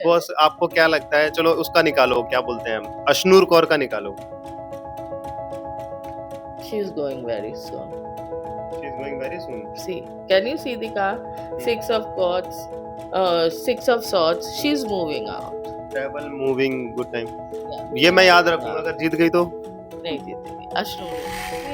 Boss आपको क्या लगता है? चलो उसका निकालो, क्या बोलते हैं हम, अशनूर कौर का निकालो। She's going very soon. She is going very soon. See, can you see the car? Six of Swords, Six of Swords. She's moving out. Travel moving good time. Yeah. ये मैं याद रखूंगा, अगर जीत गई तो। नहीं जीतेगी Ashnoor.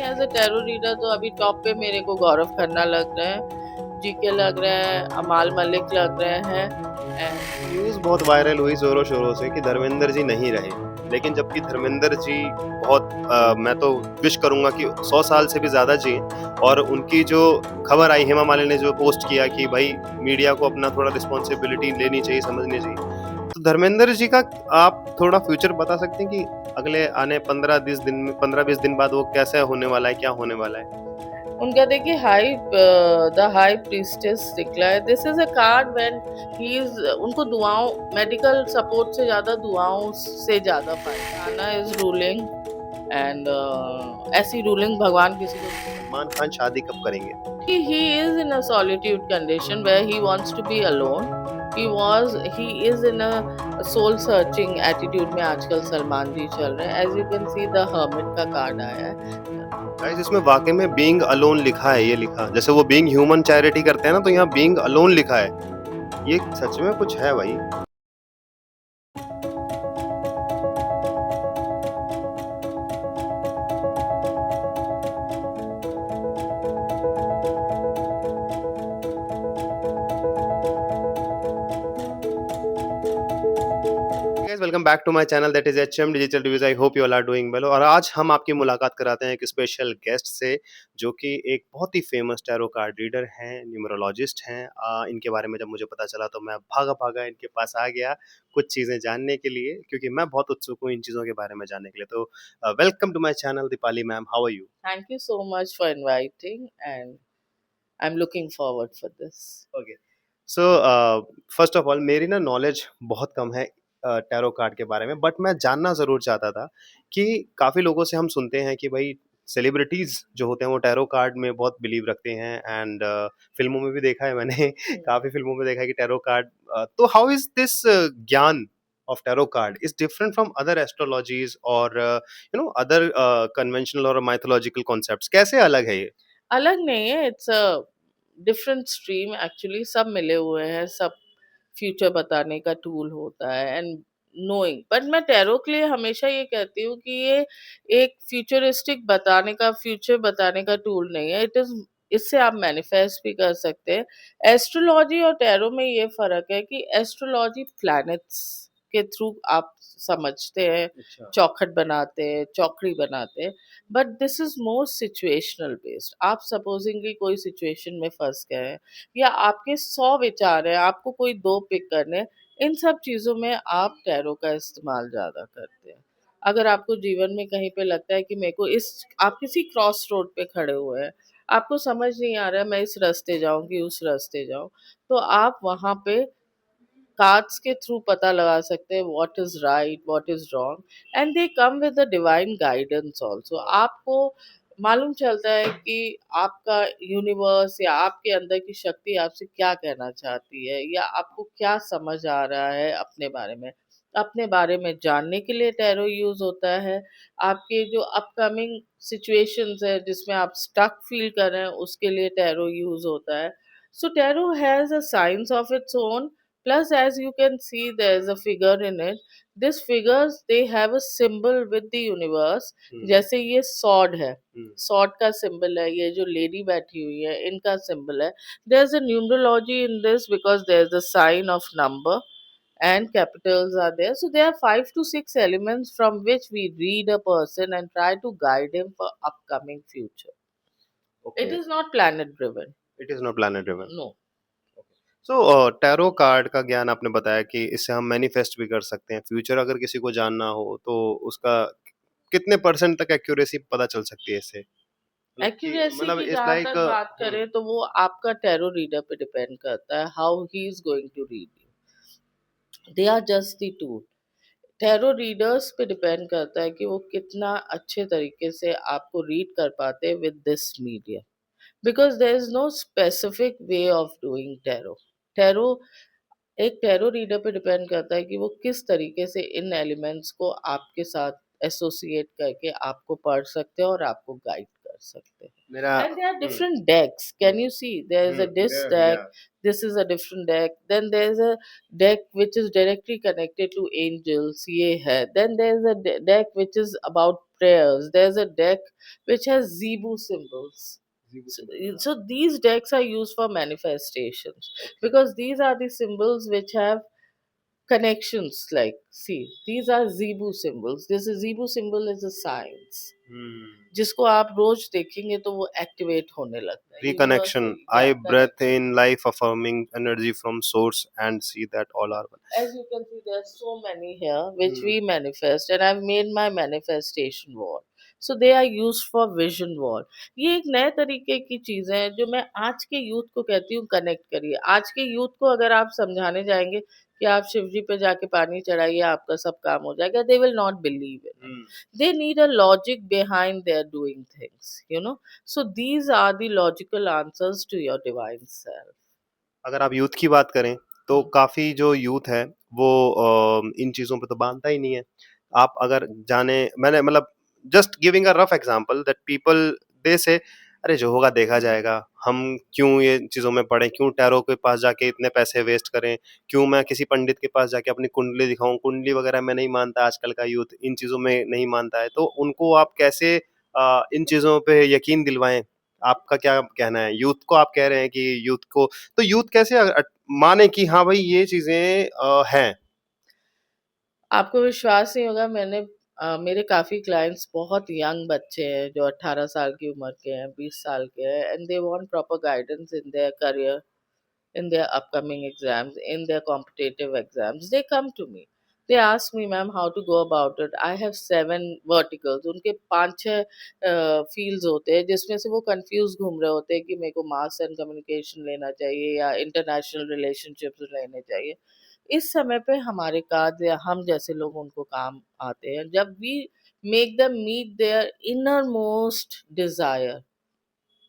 As a tarot reader तो अभी टॉप पे मेरे को गौरव खन्ना लग रहा है, जीके लग रहा है, अमाल मलिक लग रहे हैं। And न्यूज बहुत वायरल हुई जोरों शोरों से कि धर्मेंद्र जी नहीं रहे, लेकिन जबकि धर्मेंद्र जी बहुत मैं तो विश करूंगा कि 100 साल से भी ज्यादा जिए। और उनकी जो खबर आई, हेमा मालिनी ने जो पोस्ट किया कि भाई मीडिया को अपना थोड़ा रिस्पॉन्सिबिलिटी लेनी चाहिए, समझनी चाहिए। तो धर्मेंद्र जी का आप थोड़ा फ्यूचर बता सकते हैं कि अगले आने 15-20 दिन बाद वो कैसे होने वाला है, क्या होने वाला है? उनका देखिए द हाई प्रीस्टेस निकला है। This is a card when he is उनको दुआओं मेडिकल सपोर्ट से ज्यादा दुआओं से ज्यादा पाए। गाना इज रूलिंग एंड ऐसी रूलिंग भगवान किसी को। सलमान खान शादी कब करेंगे? He is in a solitude condition where he wants to be alone. He is in a soul searching attitude में आजकल सलमान जी चल रहे हैं। As you can see, the hermit का कार्ड आया है। गाइस इसमें वाकई में बीइंग अलोन लिखा है, ये लिखा जैसे वो बीइंग ह्यूमन चैरिटी करते हैं ना, तो यहाँ बीइंग अलोन लिखा है। ये सच में कुछ है भाई। Guys welcome back to my channel that is HM digital reviews. I hope you all are doing well. और आज हम आपकी मुलाकात कराते हैं एक स्पेशल गेस्ट से, जो कि एक बहुत ही फेमस टैरो कार्ड रीडर हैं, न्यूमरोलॉजिस्ट हैं। इनके बारे में जब मुझे पता चला तो मैं भागा भागा इनके पास आ गया कुछ चीज़ें जानने के लिए, क्योंकि मैं बहुत उत्सुक हूँ इन चीज़ों के बारे में जानने के लिए। तो welcome to my channel Deepali ma'am, how are you? Thank you so much for inviting, and I'm looking forward for this. Okay. So first of all मेरी ना नॉलेज बहुत कम है टैरो कार्ड के बारे में, बट मैं जानना ज़रूर चाहता था कि काफ़ी लोगों से हम सुनते हैं कि भाई सेलिब्रिटीज़ जो होते हैं वो टैरो कार्ड में बहुत बिलीव रखते हैं। एंड फिल्मों में भी देखा है मैंने काफ़ी फिल्मों में देखा है कि टैरो कार्ड तो हाउ इज़ दिस ज्ञान of tarot card is different from other astrologies और अदर कन्वेंशनल और माइथोलॉजिकल कॉन्सेप्ट्स, कैसे अलग है ये? अलग नहीं है, it's a different stream actually. सब मिले हुए हैं, सब फ्यूचर बताने का टूल होता है एंड नोइंग। बट मैं टैरो के लिए हमेशा ये कहती हूँ कि ये एक फ्यूचरिस्टिक बताने का फ्यूचर बताने का टूल नहीं है। इट इज इससे आप मैनिफेस्ट भी कर सकते हैं। एस्ट्रोलॉजी और टैरो में ये फर्क है कि एस्ट्रोलॉजी प्लैनेट्स के थ्रू आप समझते हैं, अच्छा। चौखट बनाते हैं, चौकड़ी बनाते हैं। But this is more situational based. आप सपोजिंगली कोई सिचुएशन में फंस गए हैं या आपके 100 विचार हैं, आपको कोई 2 पिक करने हैं, इन सब चीज़ों में आप टैरो का इस्तेमाल ज़्यादा करते हैं। अगर आपको जीवन में कहीं पे लगता है कि मेरे को इस आप किसी क्रॉस रोड पे खड़े हुए हैं, आपको समझ नहीं आ रहा है मैं इस रास्ते जाऊँ कि उस रास्ते जाऊँ, तो आप वहाँ पे कार्ड्स के थ्रू पता लगा सकते हैं what is right, what is wrong, and they come with the divine guidance also. आपको मालूम चलता है कि आपका यूनिवर्स या आपके अंदर की शक्ति आपसे क्या कहना चाहती है, या आपको क्या समझ आ रहा है अपने बारे में। अपने बारे में जानने के लिए टैरो यूज होता है। आपके जो अपकमिंग सिचुएशंस है जिसमें आप स्टक फील कर रहे हैं, उसके लिए टैरो यूज होता है। So tarot has a science of its own. Plus, as you can see, there's a figure in it. These figures they have a symbol with the universe. जैसे ये sword है, sword का symbol है, ये जो lady बैठी हुई है इनका symbol है। There's a numerology in this because there's a sign of number and capitals are there. So there are 5 to 6 elements from which we read a person and try to guide him for upcoming future. It okay. is not planet driven. It is not planet driven. No. So tarot card का ज्ञान आपने बताया कि इससे हम manifest भी कर सकते हैं। फ्यूचर अगर किसी को जानना हो तो उसका कितने परसेंट तक एक्यूरेसी पता चल सकती है इससे? मतलब कि एक्यूरेसी मतलब की इट्स जहाँ लाइक तक बात करें तो वो आपका टैरो रीडर पे डिपेंड करता है, how he is going to read you. They are just the tool. Tarot readers पे डिपेंड करता है कि वो कितना अच्छे तरीके से आपको रीड कर पाते हैं with this media, because there is no specific way of doing tarot. Tarot एक टैरो रीडर पे डिपेंड करता है कि वो किस तरीके से इन एलिमेंट्स को आपके साथ एसोसिएट करके आपको पढ़ सकते हैं और आपको गाइड कर सकते हैं। मेरा And there are hmm, different decks. Can you see? There is hmm, a this या deck. या This is a different deck. Then there is a deck which is directly connected to angels. ये है. Then there is a deck which is about prayers. There's a deck which has Zebu symbols. जी, So, simple हाँ, so these decks are used for manifestations okay. because these are the symbols which have connections. Like, see, these are Zebu symbols. This is Zebu symbol is a science. हुँ, जिसको आप रोज देखेंगे तो वो activate होने लगता है reconnection, universal या I breathe connection. in life affirming energy from source and see that all are one. As you can see, there are so many here which hmm, we manifest, and I've made my manifestation wall. So they are used for vision wall. ये एक नए तरीके की चीजें हैं जो मैं आज के यूथ को कहती हूँ कनेक्ट करिए. आज के यूथ को अगर आप समझाने जाएंगे कि आप शिव जी पे जाके पानी चढ़ाइए आपका सब काम हो जाएगा, they will not believe in it. Hmm. They need a logic behind their doing things, you know. So these are the logical answers to your divine self. अगर आप यूथ की बात करें, तो Hmm. काफ़ी जो यूथ है, वो इन चीज़ों पे तो मानता ही नहीं है। आप अगर जाने मैंने मतलब just giving a rough example that people they से अरे जो होगा देखा जाएगा, हम क्यों ये चीज़ों में पड़े, क्यों टैरो के पास जाके इतने पैसे वेस्ट करें, क्यों मैं किसी पंडित के पास जाके अपनी कुंडली दिखाऊँ, कुंडली वगैरह मैं नहीं मानता, आजकल का यूथ इन चीज़ों में नहीं मानता है, तो उनको आप कैसे इन चीज़ों पे यकीन दिलवाएँ? आपका क्या कहना है? यूथ को आप कह रहे हैं कि यूथ को तो यूथ कैसे माने कि हाँ भाई ये चीज़ें हैं। आपको विश्वास नहीं होगा, मेरे काफ़ी क्लाइंट्स बहुत यंग बच्चे हैं जो 18 साल की उम्र के हैं, 20 साल के हैं, and they want proper guidance in their career, in their upcoming exams, in their competitive exams. They come to me. They ask me, ma'am, how to go about it. I have 7 verticals. उनके 5-6 fields होते हैं जिसमें से वो confuse घूम रहे होते हैं कि मेरे को मास एंड कम्युनिकेशन लेना चाहिए या इंटरनेशनल रिलेशनशिप्स लेने चाहिए. इस समय पे हमारे काज या हम जैसे लोग उनको काम आते हैं. जब we make them meet their inner most desire,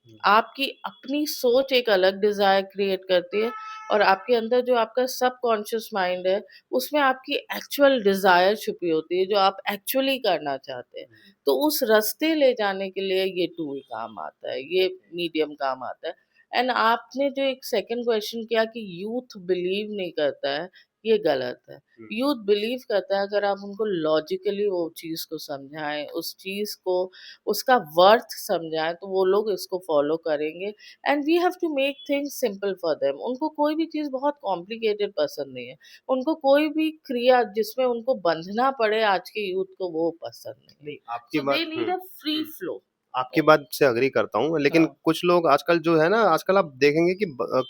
हुँ, आपकी अपनी सोच एक अलग डिजायर क्रिएट करती है और आपके अंदर जो आपका सबकॉन्शियस माइंड है उसमें आपकी एक्चुअल डिजायर छुपी होती है जो आप एक्चुअली करना चाहते हैं. हुँ, तो उस रास्ते ले जाने के लिए ये टूल काम आता है, ये मीडियम काम आता है. एंड आपने जो एक सेकंड क्वेश्चन किया कि यूथ बिलीव नहीं करता है, ये गलत है. हुँ, यूथ बिलीव करता है अगर आप उनको लॉजिकली वो चीज को समझाएं, उस चीज को उसका वर्थ समझाएँ तो वो लोग इसको फ़ॉलो करेंगे. And we have to make things simple for them. उनको कोई भी चीज़ बहुत कॉम्प्लिकेटेड पसंद नहीं है. उनको कोई भी क्रिया जिसमें उनको बंधना पड़े आज के यूथ को वो पसंद नहीं है. नहीं आपकी सो बात they need a free hmm. Flow. आपकी बात से एग्री करता हूँ, लेकिन हाँ, कुछ लोग आजकल जो है ना, आजकल आप देखेंगे कि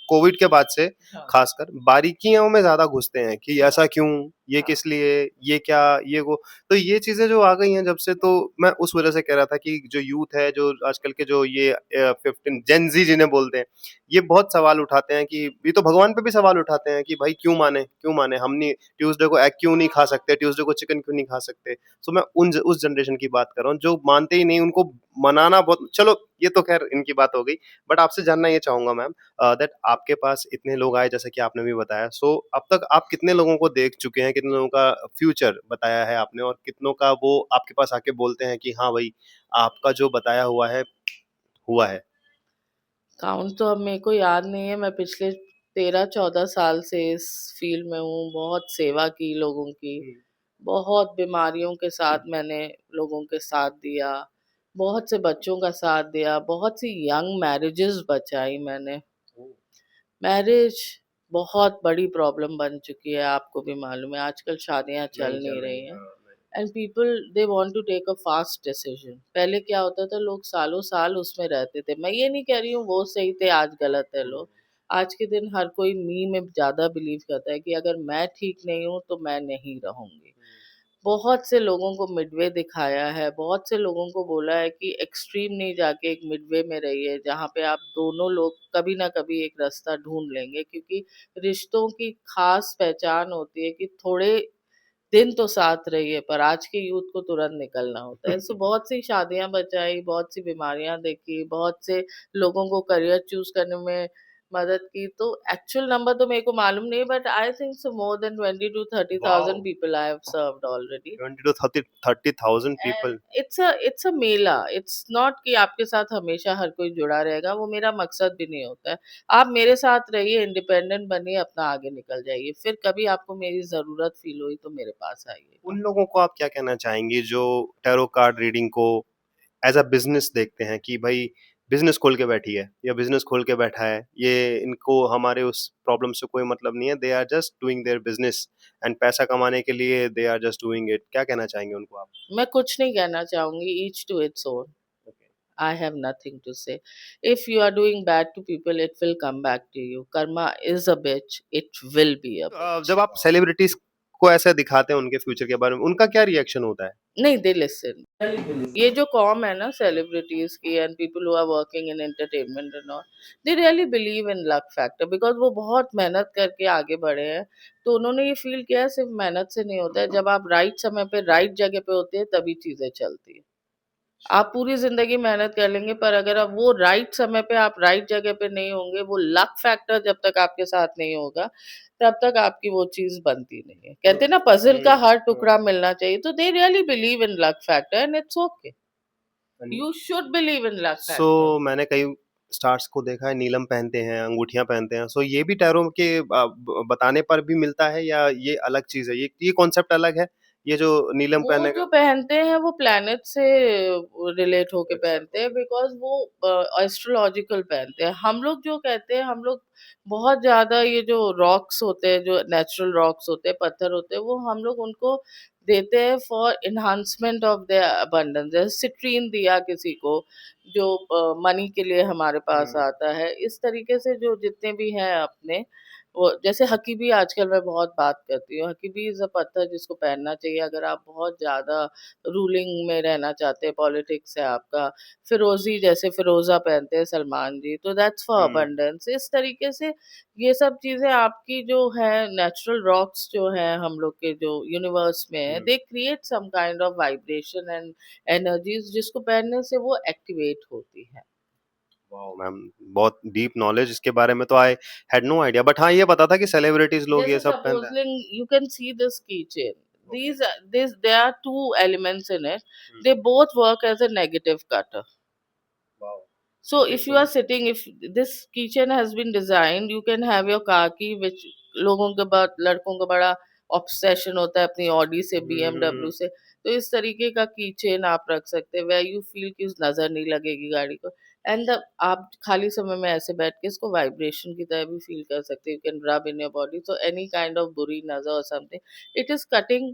कोविड के बाद से हाँ, खासकर बारीकियों में ज़्यादा घुसते हैं कि हाँ, ऐसा क्यों? ये हाँ. किस लिए? ये क्या? ये वो? तो ये चीज़ें जो आ गई हैं जब से, तो मैं उस वज़ह से कह रहा था कि जो यूथ है, जो आजकल के जो ये 15 जेन ज़ी जिन्हें बोलते हैं, ये बहुत सवाल उठाते हैं कि ये तो भगवान पे भी सवाल उठाते हैं कि भाई क्यों माने? क्यों माने? हम नहीं ट्यूसडे को एग क्यों नहीं खा सकते? ट्यूसडे को चिकन क्यों नहीं खा सकते? सो मैं उस जनरेशन की बात कर रहा हूँ जो मानते ही नहीं, उनको मनाना बहुत चलो ये तो ख़ैर इनकी बात हो गई। बट आपसे जानना ये चाहूँगा मैम दैट आपके पास इतने लोग आए जैसे कि आपने भी बताया, सो अब तक आप कितने लोगों को देख चुके हैं? कितने लोगों का फ्यूचर बताया है आपने और कितनों का वो आपके पास आके बोलते हैं कि हाँ भाई, आपका जो बताया हुआ है? काउंट तो अब मेरे को याद नहीं है. मैं पिछले 13-14 साल से इस फील्ड में हूँ. बहुत सेवा की लोगों की. हुँ, बहुत बीमारियों के साथ मैंने लोगों के साथ दिया, बहुत से बच्चों का साथ दिया, बहुत सी यंग मैरिजेस बचाई मैंने. ओह! मैरिज बहुत बड़ी प्रॉब्लम बन चुकी है, आपको भी मालूम है, आजकल शादियाँ नहीं चल चल नहीं रही रही है, हैं. हाँ, नहीं। And people they want to take a fast decision. पहले क्या होता था, लोग सालों-साल उसमें रहते थे. मैं ये नहीं कह रही हूँ वो सही थे, आज गलत है हुँ, लोग. आज के दिन हर कोई मी में ज़्यादा बिलीव करता है कि अगर मैं ठीक नहीं हूँ, तो मैं नहीं रहूँगी. हुँ, बहुत से लोगों को मिडवे दिखाया है, बहुत से लोगों को बोला है कि एक्सट्रीम नहीं जाके एक मिडवे में रहिए, जहाँ पे आप दोनों लोग कभी ना कभी एक रास्ता ढूँढ लेंगे, क्योंकि रिश्तों की ख़ास पहचान होती है कि थोड़े दिन तो साथ रहिए, पर आज के यूथ को तुरंत निकलना होता है. सो बहुत सी शादियाँ बचाई, बहुत सी बीमारियाँ देखी, बहुत से लोगों को करियर चूज़ करने में मदद की, तो एक्चुअल नंबर तो मेरे को मालूम नहीं, but I think so more than 20 to 30,000 wow! People I have served already. 20 to 30,000 and people. It's a Mela, it's not कि आपके साथ हमेशा हर कोई जुड़ा रहेगा, वो मेरा मकसद भी नहीं होता है। आप मेरे साथ रहिए, इंडिपेंडेंट बनिए, अपना आगे निकल जाइए, फिर कभी आपको मेरी ज़रूरत फ़ील हुई तो मेरे पास आइएगा। उन लोगों को आप क्या कहना चाहेंगी जो टैरो कार्ड रीडिंग को एज़ अ बिज़नेस देखते हैं कि भाई बिज़नेस खोल के बैठी है या बिज़नेस खोल के बैठा है, ये इनको हमारे उस प्रॉब्लम से कोई मतलब नहीं है, they are just doing their business and पैसा कमाने के लिए they are just doing it. क्या कहना चाहेंगे उनको आप? मैं कुछ नहीं कहना चाहूँगी, each to its own. Okay. I have nothing to say. If you are doing bad to people, it will come back to you. Karma is a bitch. It will be a जब bitch. आप celebrities को ऐसा दिखाते हैं उनके future के बारे में, उनका क्या रिएक्शन होता है? नहीं, they listen. ये जो कॉम है ना सेलिब्रिटीज की and people who are working in entertainment and all, they really believe in luck factor, because वो बहुत मेहनत करके आगे बढ़े हैं। तो उन्होंने ये फील किया है सिर्फ मेहनत से नहीं होता है, जब आप राइट समय पे राइट जगह पे होते हैं तभी चीजें चलती है। आप पूरी ज़िंदगी मेहनत कर लेंगे, पर अगर आप वो राइट समय पे आप राइट जगह पे नहीं होंगे, वो लक फैक्टर जब तक आपके साथ नहीं होगा, तब तक आपकी वो चीज़ बनती नहीं है। कहते हैं ना पज़ल का हुँ, हर हुँ। टुकड़ा मिलना चाहिए, तो दे really believe in luck factor and it's okay. And you should believe in luck so factor. मैंने कई स्टार्स को देखा है नीलम पहनते हैं, अंगूठियाँ पहनते हैं। सो ये भी टैरो के बताने पर भी मिलता है या ये अलग चीज़ है? ये कॉन्सेप्ट अलग है? ये जो नीलम वो पहने जो का पहनते हैं वो प्लैनेट से रिलेट होके अच्छा, पहनते हैं, ओके। बिकॉज़ वो एस्ट्रोलॉजिकल पहनते हैं। हम लोग जो कहते हैं, हम लोग बहुत ज़्यादा ये जो रॉक्स होते हैं, जो नेचुरल रॉक्स होते हैं, पत्थर होते हैं, वो हम लोग उनको देते हैं for enhancement of their abundance. जैसे सिट्रीन दिया किसी को, जो मनी के लिए हमारे पास हुँ, आता है। इस तरीके से जो जितने भी हैं अपने, वो जैसे हकीबी आजकल मैं बहुत बात करती हूँ। हकीबी इज़ अ पत्थर जिसको पहनना चाहिए अगर आप बहुत ज़्यादा रूलिंग में रहना चाहते हैं, पॉलिटिक्स है आपका। फिरोज़ी जैसे फिरोज़ा पहनते हैं सलमान जी, तो दैट्स फॉर हुँ, अबंडेंस। इस तरीके से ये सब चीज़ें आपकी जो है नेचुरल रॉक्स जो हैं हम लोग के जो यूनिवर्स में है, हुँ। They create some kind of vibration and energies जिसको पहनने से वो एक्टिवेट होती है। Wow ma'am! बहुत डीप नॉलेज इसके बारे में तो I had no idea but हाँ, ये पता था कि सेलिब्रिटीज़ लोग ये जैसे सब पहनते हैं। supposing you can see this keychain. Okay, There are two elements in it. Hmm, They both work as a negative cutter. Wow! So okay, if you are sitting, if this keychain has been designed, you can have your car key, which लोगों के बाद लड़कों का बड़ा obsession होता है अपनी Audi से, हुँ, बीएमडब्ल्यू से। तो इस तरीके का कीचेन आप रख सकते हैं, वेयर यू फील कि उस नजर नहीं लगेगी गाड़ी को। एंड आप खाली समय में ऐसे बैठ के इसको वाइब्रेशन की तरह भी फील कर सकते हैं। You can rub in your body, so any kind of बुरी नजर और something, it is cutting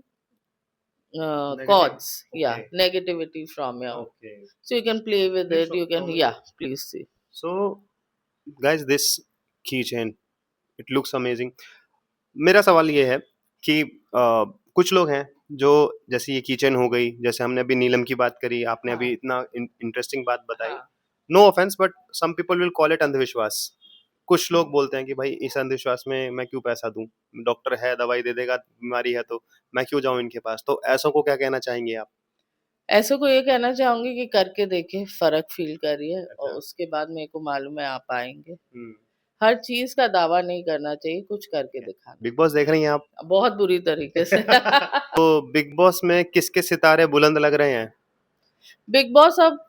negative, chords, yeah, okay, negativity from your. Okay. So you can play with please it. Show You show can, me yeah, this. please see. So guys this keychain it looks amazing. मेरा सवाल ये है कि कुछ लोग हैं जो जैसे ये कीचेन हो गई, जैसे हमने अभी नीलम की बात करी, आपने अभी हाँ, इतना इंटरेस्टिंग बात बताई। हाँ, no offense but some people will call it अंधविश्वास। कुछ लोग बोलते हैं कि भाई इस अंधविश्वास में मैं क्यों पैसा दूं, डॉक्टर है दवाई दे देगा, बीमारी है तो मैं क्यों जाऊं इनके पास। तो ऐसों को क्या कहना चाहेंगे आप? ऐसे को ये कहना चाहूंगी कि करके देखें, फर्क फील करिए और अच्छा। उसके बाद मेरे को मालूम है आप आएंगे। हम्म। हर चीज का दावा नहीं करना चाहिए, कुछ करके दिखाना बिग बॉस देख रही हैं आप? चाहिए बहुत बुरी तरीके से। तो बिग बॉस में किसके सितारे बुलंद लग रहे हैं? बिग बॉस अब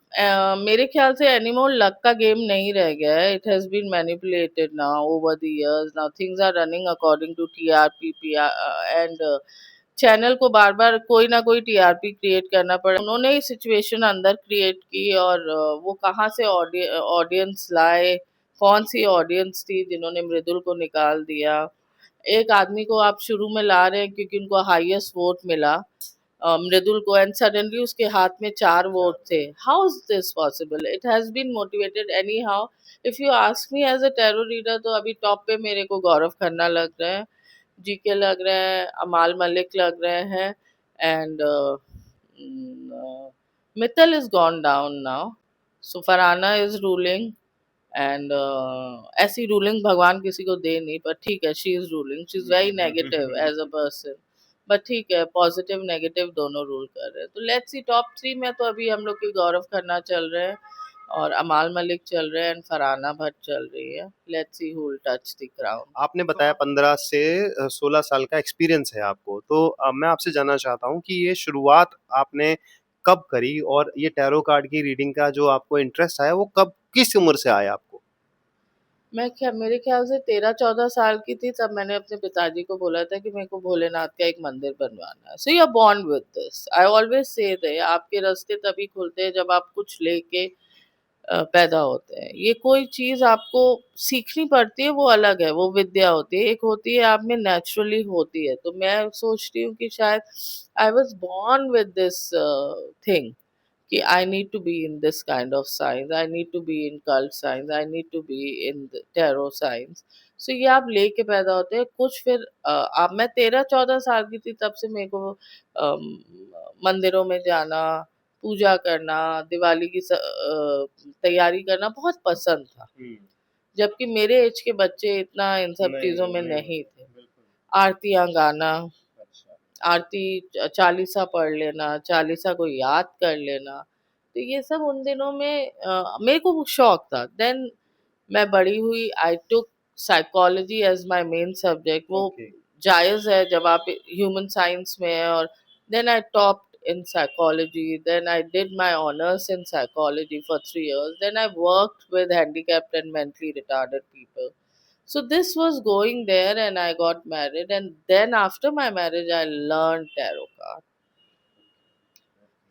मेरे ख्याल से एनीमोर लक का गेम नहीं रह गया है। It has been manipulated now over the years. Now things are running according to TRP and channel को बार बार कोई ना कोई टीआरपी क्रिएट करना पड़ा। उन्होंने ही सिचुएशन अंदर क्रिएट की और वो कहाँ से ऑडियंस लाए, कौन सी ऑडियंस थी जिन्होंने मृदुल को निकाल दिया। एक आदमी को आप शुरू में ला रहे हैं क्योंकि उनको हाईएस्ट वोट मिला, मृदुल को, एंड सडनली उसके हाथ में 4 वोट थे। How is this possible? It has been motivated anyhow. If you ask me as a tarot reader, तो अभी टॉप पे मेरे को गौरव खन्ना लग रहा है, जीके लग रहा है, अमाल मलिक लग रहे हैं, and Mittal is gone down now, so Farhana is ruling. And ऐसी रूलिंग भगवान किसी को दे नहीं, पर ठीक है, she is ruling, she is very negative as a person. But ठीक है, पॉजिटिव नेगेटिव दोनों रूल कर रहे हैं। तो लेट्स सी टॉप 3 में तो अभी हम लोग के गौरव खन्ना चल रहे हैं, और अमाल मलिक चल रहे हैं एंड फरहाना भट्ट चल रही है। Let's see who will touch the crown. आपने बताया 15 से 16 साल का एक्सपीरियंस है आपको, तो मैं आपसे जानना चाहता हूँ कि ये शुरुआत आपने कब करी और ये टैरो कार्ड की रीडिंग का जो आपको इंटरेस्ट आया वो कब, किस उम्र से आया आपको? मेरे ख्याल से 13-14 साल की थी, तब मैंने अपने पिताजी को बोला था कि मेरे को भोलेनाथ का एक मंदिर बनवाना है। So you are born with this. I always say that आपके रास्ते तभी खुलते हैं जब आप कुछ लेके पैदा होते हैं। ये कोई चीज़ आपको सीखनी पड़ती है, वो अलग है, वो विद्या होती है। एक होती है आप में नेचुरली होती है। तो मैं सोचती हूँ कि शायद I was born with this thing कि I need to be in this kind of science, I need to be in cult science, I need to be in tarot science. So ये आप लेके पैदा होते हैं कुछ। फिर अब मैं 13-14 साल की थी, तब से मेरे को मंदिरों में जाना, पूजा करना, दिवाली की तैयारी करना बहुत पसंद था। हुँ। जबकि मेरे एज के बच्चे इतना इन सब चीज़ों में नहीं थे। बिल्कुल। आरतियाँ गाना, अच्छा। आरती चालीसा पढ़ लेना, चालीसा को याद कर लेना, तो ये सब उन दिनों में मेरे को वो शौक था। देन मैं बड़ी हुई, I took psychology as my main subject. वो ओके। जायज़ है जब आप ह्यूमन साइंस में हैं। और then I topped in psychology, then I did my honours in psychology for 3 years, then I worked with handicapped and mentally retarded people. So this was going there and I got married, and then after my marriage I learned tarot card,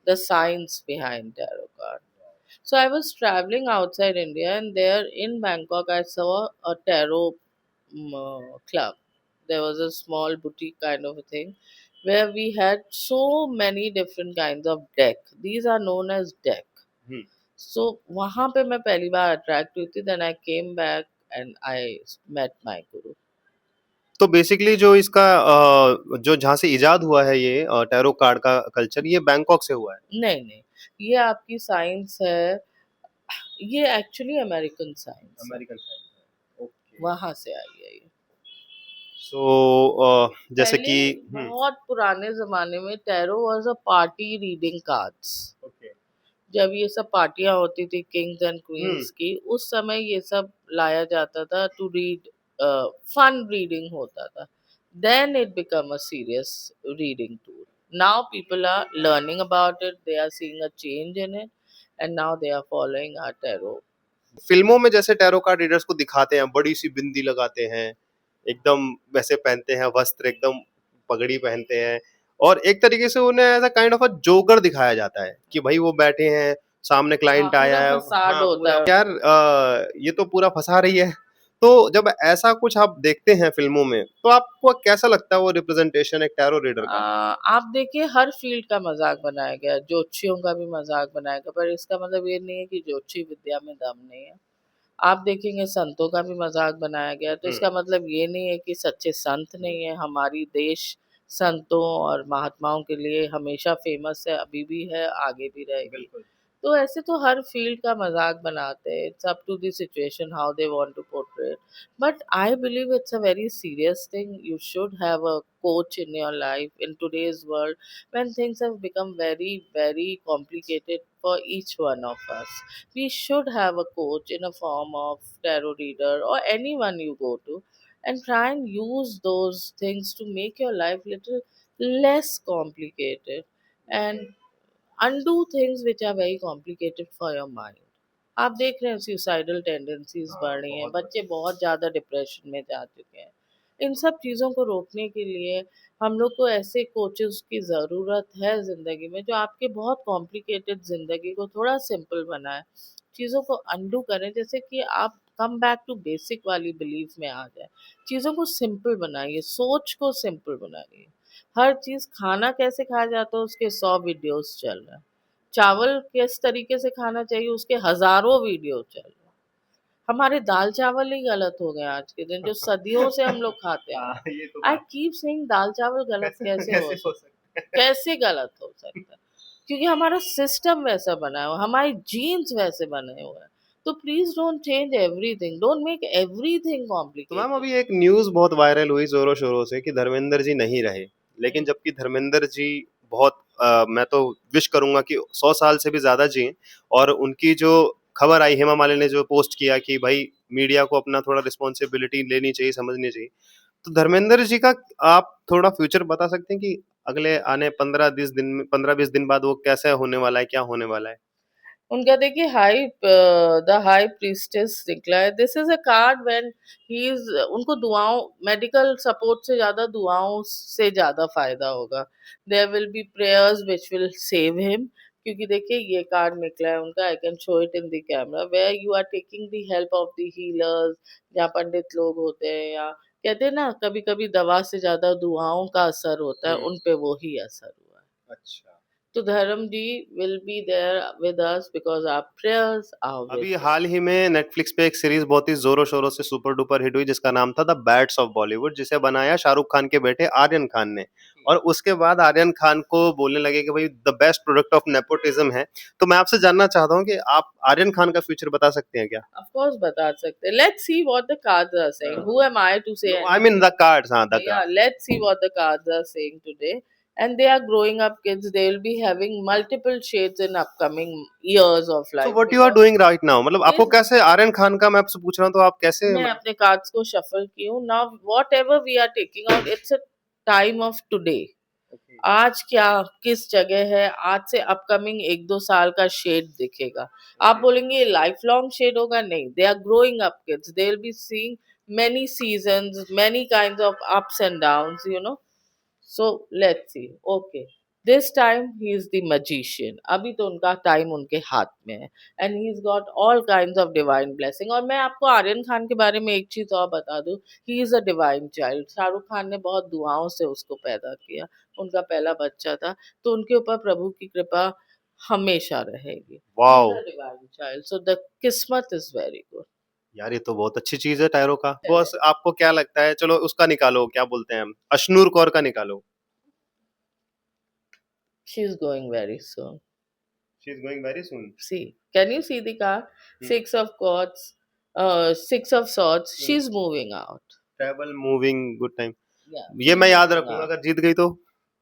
the science behind tarot card. So I was traveling outside India, and there in Bangkok I saw a tarot club. There was a small boutique kind of a thing where we had so many different kinds of deck. These are known as deck. Hmm. So वहाँ पे मैं पहली बार attract हुई थी। Then I came back and I met my guru. तो basically जो इसका जो जहाँ से इजाद हुआ है ये टैरो कार्ड का कल्चर, ये बैंकॉक से हुआ है? नहीं, नहीं, ये आपकी साइंस है, ये एक्चुअली अमेरिकन साइंस है, अमेरिकन साइड है। ओके। वहाँ से आई है ये। सो जैसे पहले कि बहुत पुराने ज़माने में tarot was a party reading cards. Okay. जब ये सब पार्टियाँ होती थी किंग्स एंड हुँ। क्वींस की, उस समय ये सब लाया जाता था टू रीड। फन रीडिंग होता था। Then it become a serious reading tool. Now people are learning about it, they are seeing a change in it, and now they are following our tarot. फ़िल्मों में जैसे tarot card readers को दिखाते हैं, बड़ी-सी बिंदी लगाते हैं, एकदम वैसे पहनते हैं वस्त्र, एकदम पगड़ी पहनते हैं और एक तरीके से उन्हें as a kind of a joker दिखाया जाता है कि भाई वो बैठे हैं, सामने हाँ, क्लाइंट आया पूरा है। फसाद हाँ, होता पूरा है। यार ये तो पूरा फँसा रही है। तो जब ऐसा कुछ आप देखते हैं फ़िल्मों में, तो आपको कैसा लगता है वो रिप्रेज़ेंटेशन एक टैरो रीडर का? आप देखिए हर फील्ड का मज़ाक बनाया गया है, ज्योतिषियों का भी मज़ाक बनाया गया, पर इसका मतलब ये नहीं है कि ज्योतिषी विद्या में दम नहीं है। आप देखेंगे संतों का भी मज़ाक बनाया गया है, तो हुँ, इसका मतलब ये नहीं है कि सच्चे संत नहीं है। हमारी देश संतों और महात्माओं के लिए हमेशा फ़ेमस है, अभी भी है, आगे भी रहेगी। बिल्कुल। तो ऐसे तो हर फील्ड का मज़ाक बनाते हैं। It's up to the situation how they want to portray it. But I believe it's a very serious thing. You should have a coach in your life in today's world when things have become very, very complicated for each one of us. We should have a coach in a form of tarot reader or anyone you go to, and try and use those things to make your life little less complicated and undo things which are very complicated for your mind. आप देख रहे हैं suicidal tendencies बढ़ हाँ, रही हैं, बहुत बच्चे बढ़िया। बहुत ज़्यादा डिप्रेशन में जा चुके हैं। इन सब चीज़ों को रोकने के लिए हम लोग को ऐसे कोचेस की ज़रूरत है ज़िंदगी में, जो आपके बहुत कॉम्प्लिकेटेड ज़िंदगी को थोड़ा सिंपल बनाए, चीज़ों को अनडू करें, जैसे कि आप कम बैक टू बेसिक वाली बिलीफ में आ जाए। चीज़ों को सिंपल बनाइए, सोच को सिंपल बनाइए। हर चीज़, खाना कैसे खाया जाता है उसके 100 वीडियोज़ चल रहे हैं। चावल किस तरीके से खाना चाहिए उसके हज़ारों वीडियो चल रहे हैं। हमारे दाल-चावल ही गलत हो गए आज के दिन, जो सदियों से हम लोग खाते आ हाँ, रहे हैं। ये तो आई बात कीप सेइंग दाल-चावल गलत कैसे कैसे हो कैसे हो सकता सकता है? है? कैसे गलत हो सकता है? क्योंकि हमारा सिस्टम वैसा बना है, हमारे जीन्स वैसे बने हुए हैं। तो please don't change everything, don't make everything तो मैम कॉम्प्लिकेटेड। अभी एक न्यूज़ बहुत वायरल हुई ज़ोरों-शोरों से कि धर्मेंद्र जी नहीं रहे। लेकिन जबकि धर्मेंद्र जी बहुत मैं तो विश करूँगा कि 100 साल से भी ज़्यादा जिएँ और उनकी जो खबर आई, हेमा मालिनी ने जो पोस्ट किया कि भाई मीडिया को अपना थोड़ा रिस्पॉन्सिबिलिटी लेनी चाहिए, समझनी चाहिए। तो धर्मेंद्र जी का आप थोड़ा फ्यूचर बता सकते हैं कि अगले आने 15-20 दिन बाद वो कैसा होने वाला है, क्या होने वाला है? उनका देखिए द हाई प्रीस्टेस निकला है। This is a card when he is, उनको दुआओं, मेडिकल सपोर्ट से ज्यादा दुआओं से ज्यादा फायदा होगा। There will be prayers which will save him, क्योंकि देखिए ये कार्ड निकला है उनका, I can show it in the camera, where you are taking the help of the healers, जहाँ पंडित लोग होते हैं, या कहते हैं ना कभी कभी दवा से ज्यादा दुआओं का असर होता है, हुँ। उन पे वो ही असर हुआ है। अच्छा। तो धर्म जी will be there with us because our prayers are with अभी him. हाल ही में नेटफ्लिक्स पे एक सीरीज बहुत ही जोरों-शोरों से सुपर डुपर हिट हुई जिसका नाम था द बैड्स ऑफ बॉलीवुड, जिसे बनाया शाहरुख खान के बेटे आर्यन खान ने। और उसके बाद आर्यन खान को बोलने लगे कि भाई the best product of nepotism है। तो मैं आपसे जानना चाहता हूँ कि आप आर्यन खान का फ्यूचर बता सकते हैं क्या? Of course बता सकते हैं. Let's see what the cards are saying. हाँ। Who am I to say no I mean anything? The cards, हाँ the Yeah, cards. let's see what the cards are saying today. And they are growing up kids. They will be having multiple shades in upcoming years of so life what you are because doing right now? मतलब आपको this, कैसे आर्यन खान का मैं आपसे पूछ रहा हूँ तो आप कैसे मैं मतलब अपने कार्ड्स को शफल की हूँ. Now whatever we are taking out, it's a time of today. Okay. आज क्या किस जगह है, आज से अपकमिंग 1-2 साल का शेड दिखेगा। आप ओके। बोलेंगे ये लाइफ लॉन्ग शेड होगा, नहीं, they are growing up kids, they will be seeing many seasons, many kinds of ups and downs, you know. So let's see. Okay. This time he is the magician. अभी तो उनका time उनके हाथ में है and he's got all kinds of divine blessing. और मैं आपको आर्यन खान के बारे में एक चीज और बता दूं, he is a divine child. Shahrukh Khan ने बहुत दुआओं से उसको पैदा किया, उनका पहला बच्चा था, तो उनके ऊपर प्रभु की कृपा हमेशा रहेगी. He is wow! a divine child. So the किस्मत is very good. यार ये तो बहुत अच्छी चीज़ है टैरो का। बॉस आपको क्या लगता है चलो उसका निकालो क्या बोलते हैं हम अशनूर कौर का निकालो। She is going very soon. She is going very soon. See, can you see the card? Hmm, Six of Swords, Six of Swords. Hmm. She's moving out. Travel, moving, good time. Yeah, ये she's मैं याद moving रखूँगा out. अगर जीत गई तो?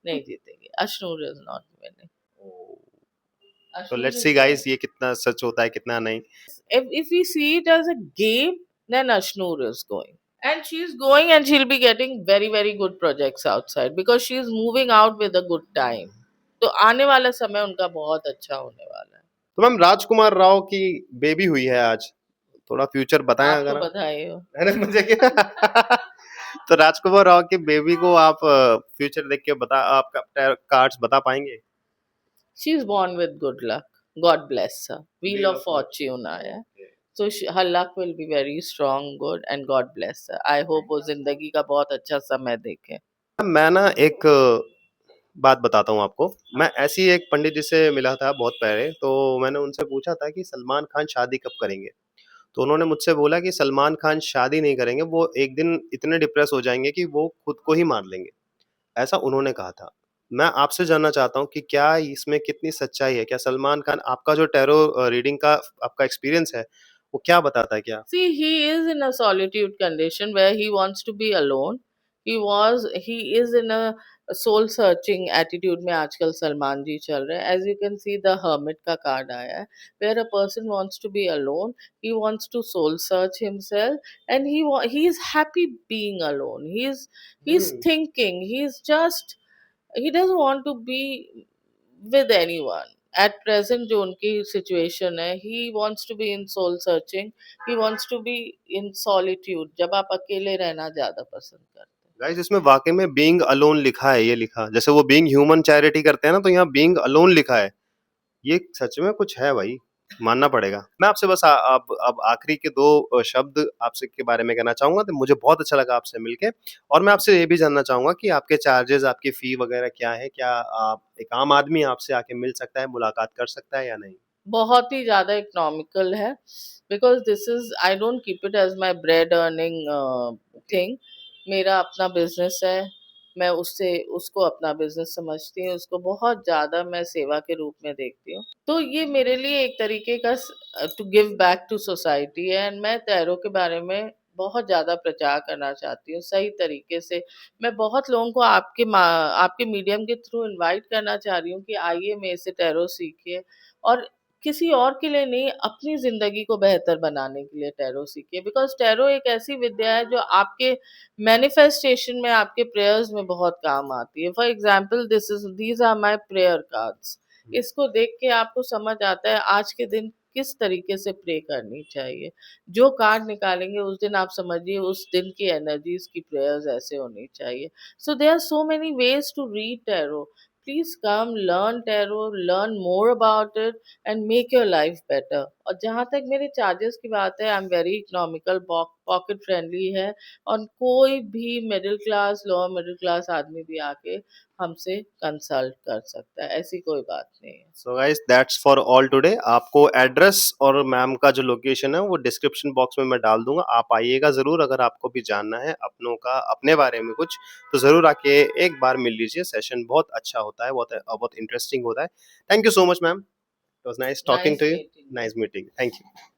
नहीं जीतेगी. Ashnur is not winning. ओह! तो Ashnur let's is see going. Guys ये कितना सच होता है कितना नहीं। If we see it as a game, then Ashnur is going. And she's going and she'll be getting very, very good projects outside because she's moving out with a good time. तो आने वाला समय उनका बहुत अच्छा होने वाला है. तो मैम राजकुमार राव की बेबी हुई है आज, थोड़ा फ्यूचर बताएँ आपको अगर आप? बधाई हो. अरे मुझे क्या तो राजकुमार राव की बेबी को आप फ्यूचर देख के बता आप कार्ड्स बता पाएँगे? She's born with good luck. God bless her. Wheel wheel of of Fortune. Fortune आया है. Okay. So her luck will be very strong, good, and God bless her. I hope वो जिंदगी का बहुत अच्छा समय देखे. मैं ना एक बात बताता हूँ आपको। मैं ऐसे ही एक पंडित जी से मिला था बहुत पहले, तो मैंने उनसे पूछा था कि सलमान खान शादी कब करेंगे? तो उन्होंने मुझसे बोला कि सलमान खान शादी नहीं करेंगे, वो एक दिन इतने डिप्रेस हो जाएँगे कि वो खुद को ही मार लेंगे। ऐसा उन्होंने कहा था। मैं आपसे जानना चाहता हूँ कि क्या इसमें कितनी सच्चाई है? क्या सलमान खान आपका जो टैरो रीडिंग का आपका एक्सपीरियंस है, वो क्या बताता है क्या? See, he is in a solitude condition where he wants to be alone. He is in a soul searching attitude में आजकल सलमान जी चल रहे हैं. As you can see, the hermit का card आया है, where a person wants to be alone. He wants to soul search himself, and he is happy being alone. He's hmm. thinking. He doesn't want to be with anyone. At present जो उनकी situation है, he wants to be in soul searching, he wants to be in solitude, जब आप अकेले रहना ज़्यादा पसंद करते हैं. गाइस इसमें वाक़ई में बीइंग अलोन लिखा है, ये लिखा। जैसे वो बीइंग ह्यूमन चैरिटी करते हैं ना, तो यहाँ बीइंग अलोन लिखा है। ये सच में कुछ है भाई, मानना पड़ेगा। मैं आपसे बस अब आखिरी के 2 शब्द आपसे के बारे में कहना चाहूँगा, तो मुझे बहुत अच्छा लगा आपसे मिलके और मैं आपसे ये भी जानना चाहूँगा कि आपके चार्जेज़, आपकी फ़ी वगैरह क्या है? क्या आप एक आम आदमी आपसे आके मिल सकता है, मुलाकात कर सकता है या नहीं? बहुत ही ज़्यादा इकोनॉमिकल है, because this is, I don't keep it as my bread earning okay. Thing. मेरा अपना बिज़नेस है, मैं उससे उसको अपना बिज़नेस समझती हूँ, उसको बहुत ज़्यादा मैं सेवा के रूप में देखती हूँ. तो ये मेरे लिए एक तरीके का to give back to society है, एंड मैं टैरो के बारे में बहुत ज़्यादा प्रचार करना चाहती हूँ, सही तरीके से. मैं बहुत लोगों को आपके मीडियम के थ्रू इनवाइट करना चाह रही हूँ कि आइए मेरे से टैरो सीखिए, और किसी और के लिए नहीं, अपनी ज़िंदगी को बेहतर बनाने के लिए टैरो सीखिए, बिकॉज़ टैरो एक ऐसी विद्या है जो आपके मैनिफेस्टेशन में, आपके प्रेयर्स में बहुत काम आती है। For example these are my prayer cards. इसको देख के आपको समझ आता है आज के दिन किस तरीके से प्रे करनी चाहिए। जो कार्ड निकालेंगे उस दिन आप समझिए उस दिन की एनर्जीज़ की प्रेयर्स ऐसे होनी चाहिए। So there are so many ways to read tarot. Please come, learn tarot, learn more about it and make your life better. और जहाँ तक मेरे चार्जेस की बात है, I am very economical, pocket friendly है और कोई भी middle class, lower middle class आदमी भी आके हमसे कंसल्ट कर सकता है, ऐसी कोई बात नहीं है। So guys that's for all today. आपको एड्रेस और मैम का जो लोकेशन है वो डिस्क्रिप्शन बॉक्स में मैं डाल दूंगा, आप आइएगा जरूर। अगर आपको भी जानना है अपनों का, अपने बारे में कुछ, तो जरूर आके एक बार मिल लीजिए। सेशन बहुत अच्छा होता है, बहुत इंटरेस्टिंग होता है। Thank you so much ma'am, it was nice talking to nice you. Meeting you. Nice meeting, thank you.